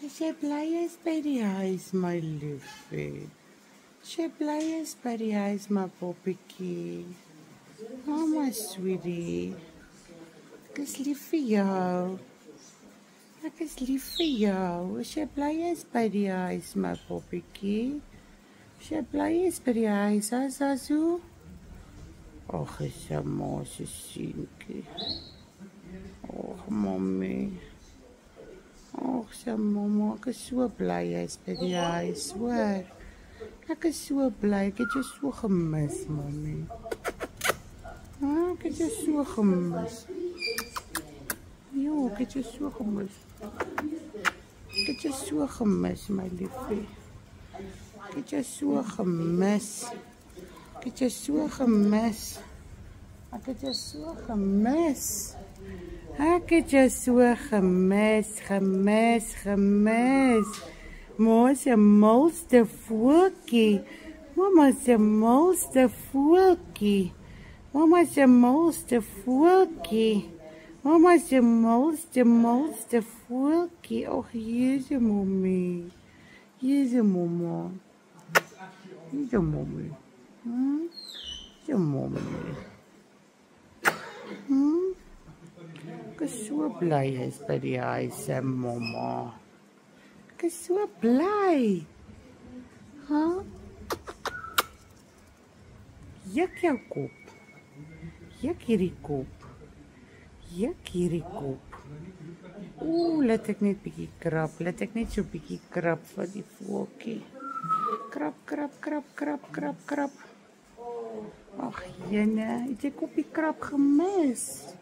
Is jy bly is by die huis, my liefie? Is jy bly is by die huis, my poppetjie? Oh, my sweetie. Ek is lief vir jou. Ek is lief vir jou. Is jy bly is by die huis, my poppetjie? Is jy bly is by die huis, Zazu? Ag, is jy maar so seentjie. Ag, mommy. Ag, sy mamma, ek is so bly jy is by die huis, hoor. Ek is so bly, ek het jou so gemis, mommy. Ek het jou so gemis. Jo, ek het jou so gemis. Ek het jou so gemis, my liefie. Ek het jou so gemis. Ek het jou so gemis. Ek het jou so gemis. Ek het jou so gemis. Mama se malste voeltjie. Mama se malste voeltjie. Mama se malste voeltjie. Mama se malste voeltjie. Ag, Jezus, mommy. Jezus, mama. Jezus, mommy. Jezus, mommy. Ek is so bly jy is by die huis, mamma. Ek is so bly. Juk jou kop. Juk hierdie kop. Juk hierdie kop. Laat ek net bietjie krap. Laat ek net so bietjie krap vir die voeltjie. Krap. Ag, jene, het jy koppie krap gemis?